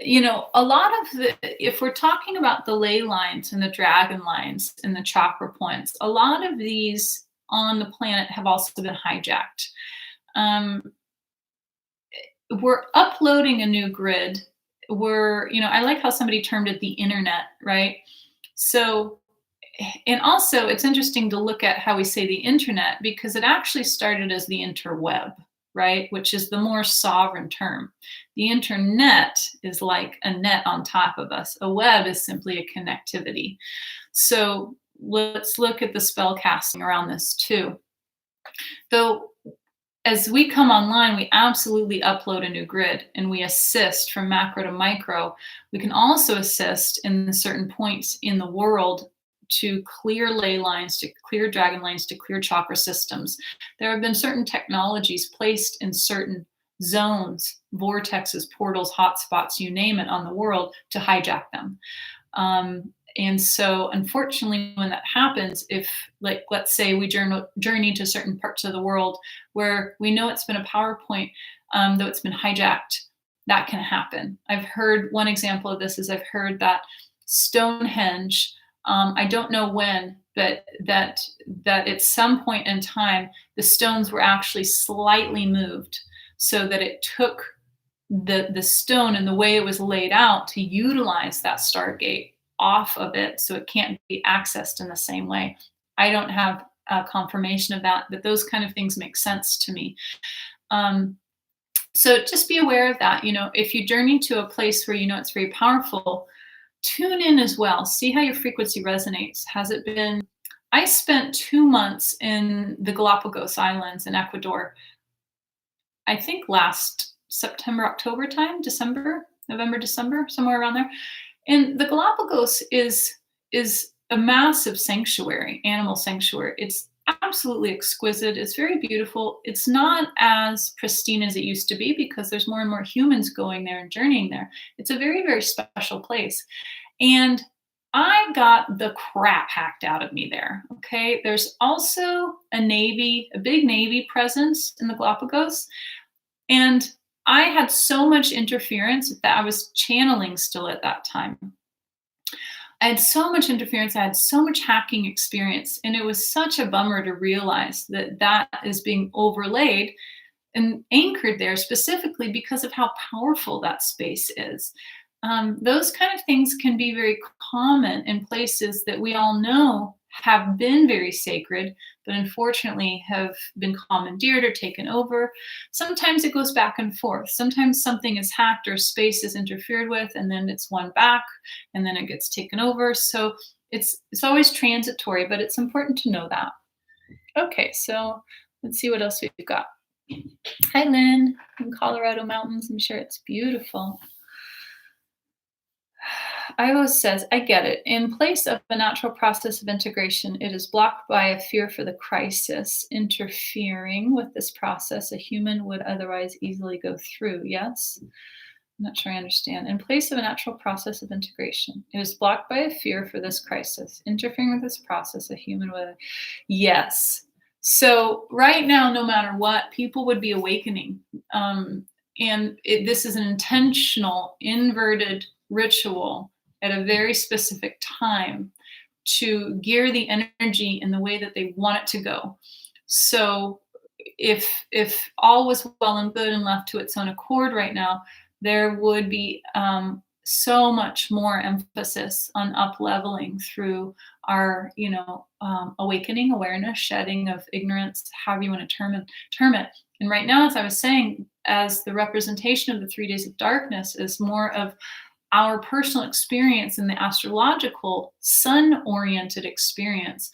you know, a lot of if we're talking about the ley lines and the dragon lines and the chakra points, a lot of these on the planet have also been hijacked. We're uploading a new grid. You know, I like how somebody termed it the internet, right? So, and also it's interesting to look at how we say the internet, because it actually started as the interweb, right? Which is the more sovereign term. The internet is like a net on top of us. A web is simply a connectivity. So let's look at the spell casting around this too. Though, as we come online, we absolutely upload a new grid and we assist from macro to micro. We can also assist in certain points in the world to clear ley lines, to clear dragon lines, to clear chakra systems. There have been certain technologies placed in certain zones, vortexes, portals, hotspots, you name it, on the world to hijack them. And so unfortunately, when that happens, if, like, let's say we journey to certain parts of the world where we know it's been a PowerPoint, though it's been hijacked, that can happen. I've heard one example of this is I've heard that Stonehenge, I don't know when, but that at some point in time, the stones were actually slightly moved so that it took the stone and the way it was laid out to utilize that Stargate off of it, so it can't be accessed in the same way. I don't have confirmation of that, but those kind of things make sense to me. So just be aware of that. If you journey to a place where it's very powerful, tune in as well. See how your frequency resonates. Has it been? I spent 2 months in the Galapagos Islands in Ecuador. I think last September, October time, November, December, somewhere around there. And the Galapagos is a massive sanctuary, animal sanctuary. It's absolutely exquisite. It's very beautiful. It's not as pristine as it used to be because there's more and more humans going there and journeying there. It's a very, very special place. And I got the crap hacked out of me there. Okay. There's also a big Navy presence in the Galapagos. And I had so much interference that I was channeling still at that time. I had so much interference. I had so much hacking experience. And it was such a bummer to realize that is being overlaid and anchored there specifically because of how powerful that space is. Those kind of things can be very common in places that we all know have been very sacred, but unfortunately have been commandeered or taken over. Sometimes it goes back and forth. Sometimes something is hacked or space is interfered with, and then it's won back, and then it gets taken over. So it's always transitory, but it's important to know that. Okay, so let's see what else we've got. Hi, Lynn, in Colorado Mountains. I'm sure it's beautiful. Ivo says, I get it. In place of a natural process of integration, it is blocked by a fear for the crisis. Interfering with this process, a human would otherwise easily go through. Yes? I'm not sure I understand. In place of a natural process of integration, it is blocked by a fear for this crisis. Interfering with this process, a human would. Yes. So right now, no matter what, people would be awakening. This is an intentional, inverted ritual at a very specific time to gear the energy in the way that they want it to go. So if all was well and good and left to its own accord right now, there would be so much more emphasis on up-leveling through our, awakening, awareness, shedding of ignorance, however you want to term it. And right now, as I was saying, as the representation of the 3 days of darkness is more of our personal experience in the astrological sun-oriented experience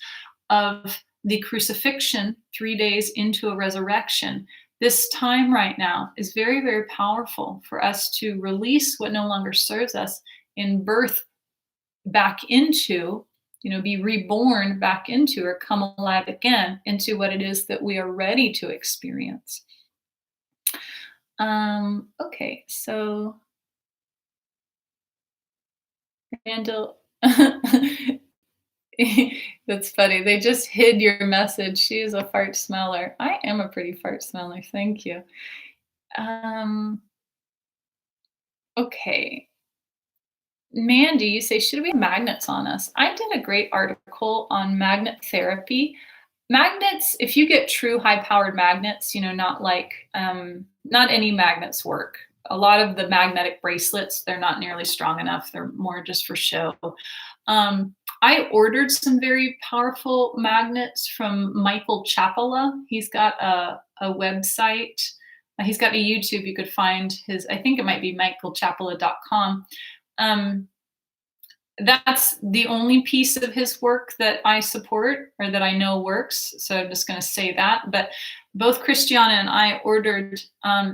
of the crucifixion 3 days into a resurrection. This time right now is very, very powerful for us to release what no longer serves us and birth back into, be reborn back into or come alive again into what it is that we are ready to experience. Okay, so Randall, that's funny. They just hid your message. She is a fart smeller. I am a pretty fart smeller. Thank you. Okay. Mandy, you say, should we have magnets on us? I did a great article on magnet therapy. Magnets, if you get true high-powered magnets, not like, not any magnets work. A lot of the magnetic bracelets, they're not nearly strong enough. They're more just for show. I ordered some very powerful magnets from Michael Chapala. He's got a website. He's got a YouTube. You could find his, I think it might be michaelchapala.com. That's the only piece of his work that I support or that I know works. So I'm just going to say that. But both Christiana and I ordered,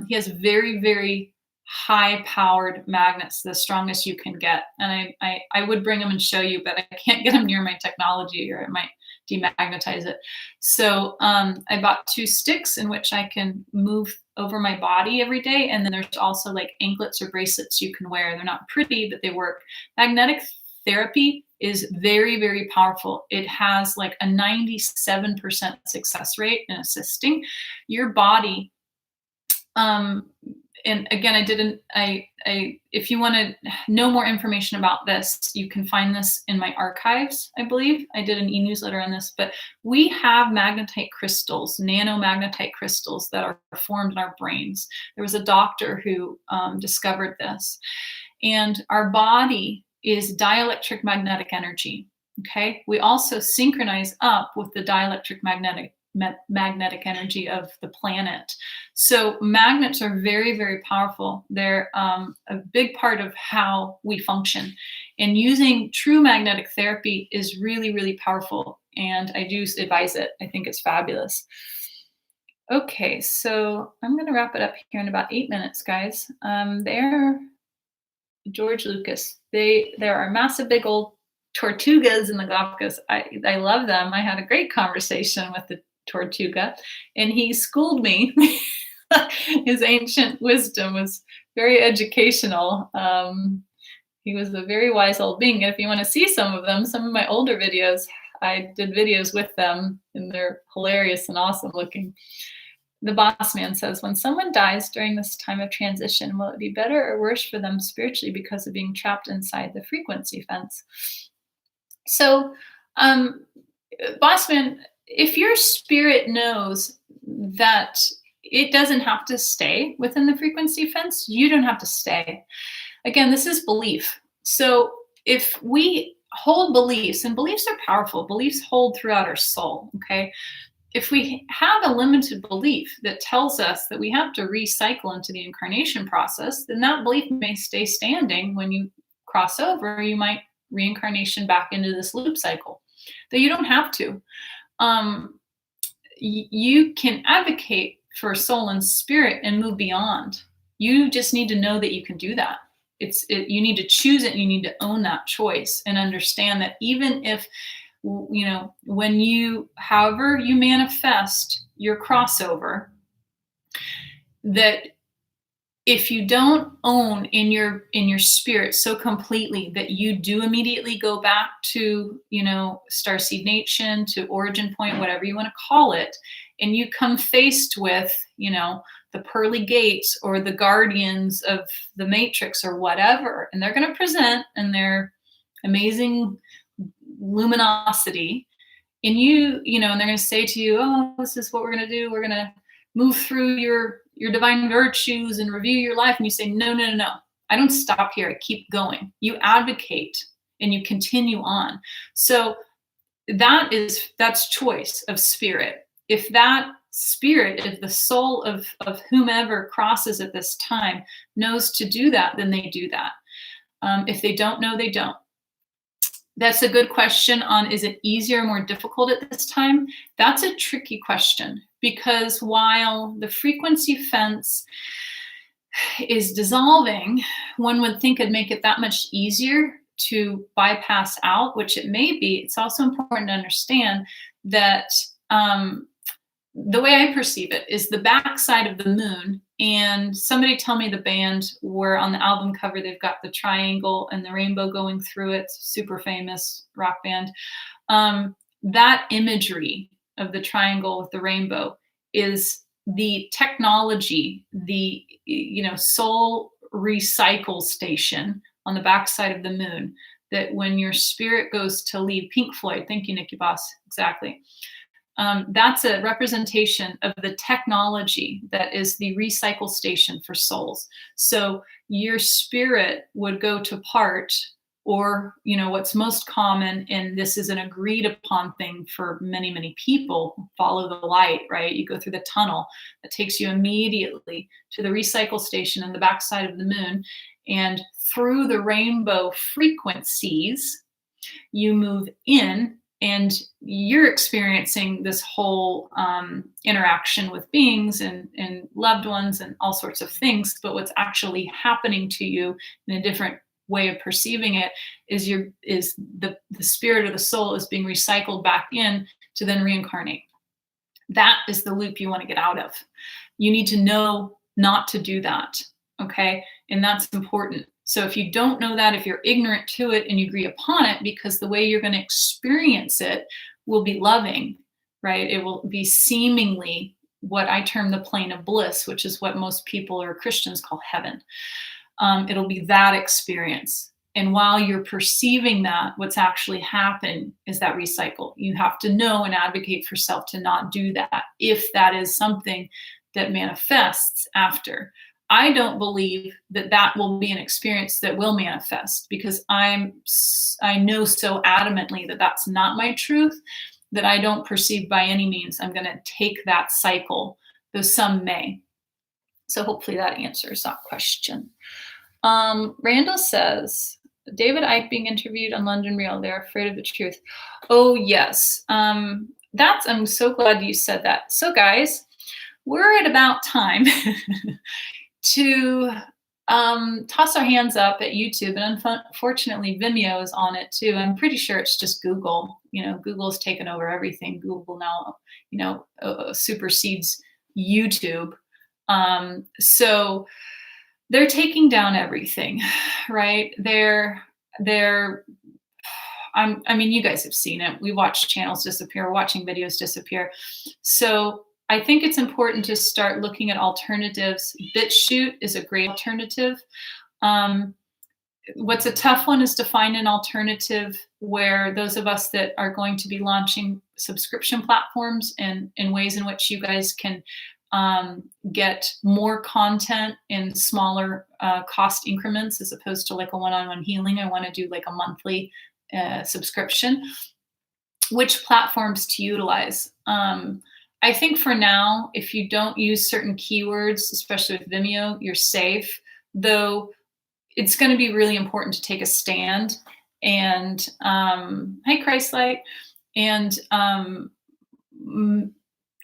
he has very, very high-powered magnets, the strongest you can get. And I would bring them and show you, but I can't get them near my technology or it might demagnetize it. So I bought 2 sticks in which I can move over my body every day. And then there's also like anklets or bracelets you can wear. They're not pretty, but they work. Magnetic therapy is very, very powerful. It has like a 97% success rate in assisting your body. And again, if you want to know more information about this, you can find this in my archives, I believe. I did an e-newsletter on this, but we have magnetite crystals, nanomagnetite crystals that are formed in our brains. There was a doctor who discovered this. And our body is dielectric magnetic energy, okay? We also synchronize up with the dielectric magnetic energy of the planet. So magnets are very, very powerful. They're a big part of how we function. And using true magnetic therapy is really, really powerful. And I do advise it. I think it's fabulous. Okay, so I'm going to wrap it up here in about 8 minutes, guys. There, George Lucas. There are massive, big old tortugas in the Galapagos. I love them. I had a great conversation with the Tortuga, and he schooled me. His ancient wisdom was very educational. He was a very wise old being. And if you want to see some of my older videos, I did videos with them, and they're hilarious and awesome looking. The boss man says, when someone dies during this time of transition, will it be better or worse for them spiritually because of being trapped inside the frequency fence? So, boss man, if your spirit knows that it doesn't have to stay within the frequency fence, you don't have to stay. Again, this is belief. So if we hold beliefs, and beliefs are powerful, beliefs hold throughout our soul, okay? If we have a limited belief that tells us that we have to recycle into the incarnation process, then that belief may stay standing. When you cross over, you might reincarnation back into this loop cycle. Though you don't have to. You can advocate for soul and spirit and move beyond. You just need to know that you can do that. You need to choose it. And you need to own that choice and understand that even if, however you manifest your crossover, that if you don't own in your spirit so completely that you do immediately go back to, Starseed Nation, to origin point, whatever you want to call it, and you come faced with, the pearly gates or the guardians of the matrix or whatever, and they're going to present in their amazing luminosity, and and they're going to say to you, oh, this is what we're going to do. We're going to move through your divine virtues and review your life. And you say, no, I don't stop here. I keep going. You advocate and you continue on. So that's choice of spirit. If that spirit, if the soul of whomever crosses at this time knows to do that, then they do that. If they don't know, they don't. That's a good question on, is it easier or more difficult at this time? That's a tricky question, because while the frequency fence is dissolving, one would think it'd make it that much easier to bypass out, which it may be. It's also important to understand that the way I perceive it is the backside of the moon. And somebody tell me the band where on the album cover they've got the triangle and the rainbow going through it. Super famous rock band. That imagery of the triangle with the rainbow is the technology, the soul recycle station on the backside of the moon. That when your spirit goes to leave, Pink Floyd, thank you, Nikki Boss, exactly. That's a representation of the technology that is the recycle station for souls. So your spirit would go to part, or, what's most common, and this is an agreed upon thing for many, many people, follow the light, right? You go through the tunnel that takes you immediately to the recycle station on the backside of the moon. And through the rainbow frequencies, you move in, and you're experiencing this whole interaction with beings and loved ones and all sorts of things. But what's actually happening to you in a different way of perceiving it is the spirit of the soul is being recycled back in to then reincarnate. That is the loop you want to get out of. You need to know not to do that, okay? And that's important. So if you don't know that, if you're ignorant to it and you agree upon it, because the way you're going to experience it will be loving, right? It will be seemingly what I term the plane of bliss, which is what most people or Christians call heaven. It'll be that experience. And while you're perceiving that, what's actually happened is that recycle. You have to know and advocate for self to not do that if that is something that manifests after. I don't believe that that will be an experience that will manifest, because I know so adamantly that that's not my truth, that I don't perceive by any means I'm going to take that cycle, though some may. So hopefully that answers that question. Randall says, David Icke being interviewed on London Real, they're afraid of the truth. Oh, yes. I'm so glad you said that. So guys, we're at about time to toss our hands up at YouTube, and unfortunately Vimeo is on it too. I'm pretty sure it's just Google. Google's taken over everything. Google now, supersedes YouTube. So they're taking down everything, right? I mean, you guys have seen it. We watch channels disappear, we're watching videos disappear. So I think it's important to start looking at alternatives. BitChute is a great alternative. What's a tough one is to find an alternative where those of us that are going to be launching subscription platforms and in ways in which you guys can get more content in smaller cost increments, as opposed to like a one-on-one healing. I want to do like a monthly subscription. Which platforms to utilize? I think for now, if you don't use certain keywords, especially with Vimeo, you're safe, though it's going to be really important to take a stand and, hey, Christlight, and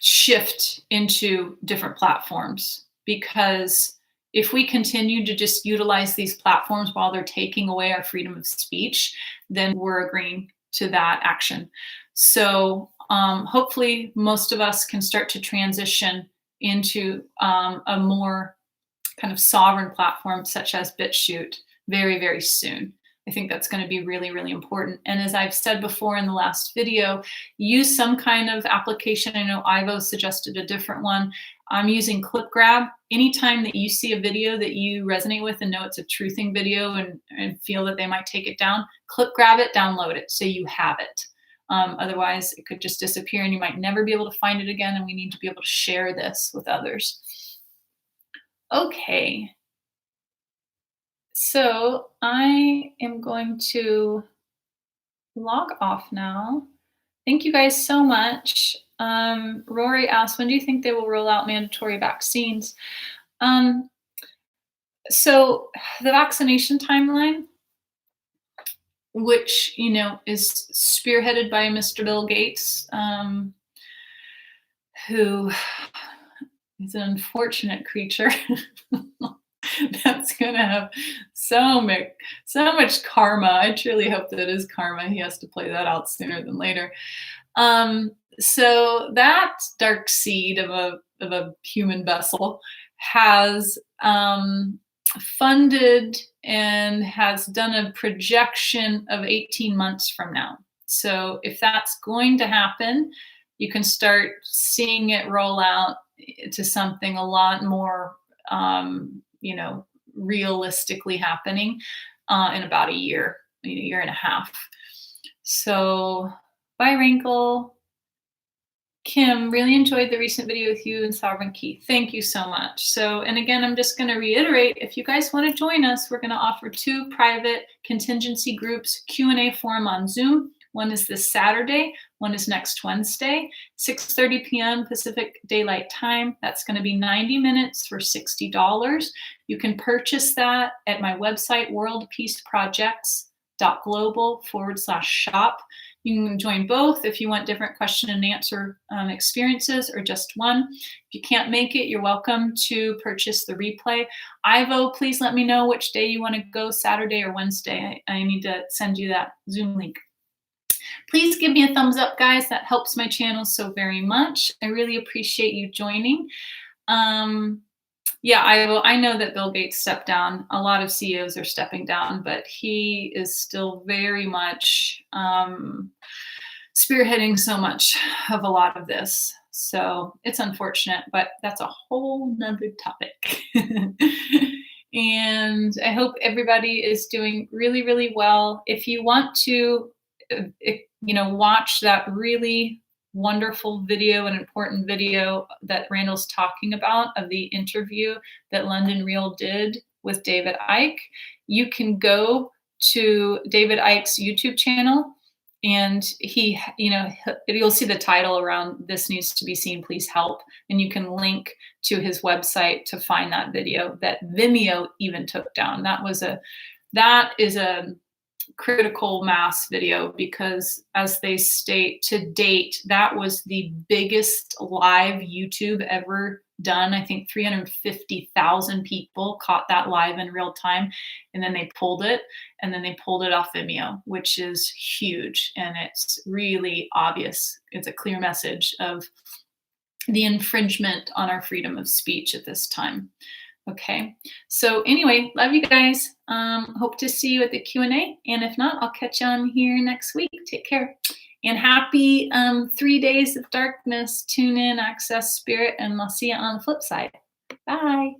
shift into different platforms. Because if we continue to just utilize these platforms while they're taking away our freedom of speech, then we're agreeing to that action. So hopefully most of us can start to transition into a more kind of sovereign platform such as BitChute very, very soon. I think that's going to be really, really important. And as I've said before in the last video, use some kind of application. I know Ivo suggested a different one. I'm using ClipGrab. Anytime that you see a video that you resonate with and know it's a truthing video and feel that they might take it down, ClipGrab it, download it so you have it. Otherwise, it could just disappear and you might never be able to find it again, and we need to be able to share this with others. Okay. So I am going to log off now. Thank you guys so much. Rory asked, when do you think they will roll out mandatory vaccines? So the vaccination timeline, which, is spearheaded by Mr. Bill Gates, who is an unfortunate creature that's going to have so much karma. I truly hope that it is karma. He has to play that out sooner than later. So that dark seed of a human vessel has funded and has done a projection of 18 months from now. So if that's going to happen, you can start seeing it roll out to something a lot more, realistically happening in about a year and a half. So bye, Wrinkle. Kim, really enjoyed the recent video with you and Sovereign Key. Thank you so much. So, and again, I'm just going to reiterate, if you guys want to join us, we're going to offer 2 private contingency groups Q&A forum on Zoom. One is this Saturday, one is next Wednesday, 6:30 p.m. Pacific Daylight Time. That's going to be 90 minutes for $60. You can purchase that at my website, worldpeaceprojects.global/shop. You can join both if you want different question and answer experiences, or just one. If you can't make it, you're welcome to purchase the replay. Ivo, please let me know which day you want to go, Saturday or Wednesday. I need to send you that Zoom link. Please give me a thumbs up, guys. That helps my channel so very much. I really appreciate you joining. Yeah, I know that Bill Gates stepped down. A lot of CEOs are stepping down, but he is still very much spearheading so much of a lot of this. So it's unfortunate, but that's a whole nother topic. And I hope everybody is doing really, really well. If you want to, watch that really wonderful video and important video that Randall's talking about of the interview that London Real did with David Icke, you can go to David Icke's YouTube channel, and you'll see the title around "This Needs to Be Seen, Please Help," and you can link to his website to find that video that Vimeo even took down. That is a critical mass video, because as they state, to date, that was the biggest live YouTube ever done. I think 350,000 people caught that live in real time, and then they pulled it off Vimeo, which is huge. And it's really obvious. It's a clear message of the infringement on our freedom of speech at this time. Okay, so anyway, love you guys. Hope to see you at the Q&A. And if not, I'll catch you on here next week. Take care. And happy 3 days of darkness. Tune in, access spirit, and I'll see you on the flip side. Bye.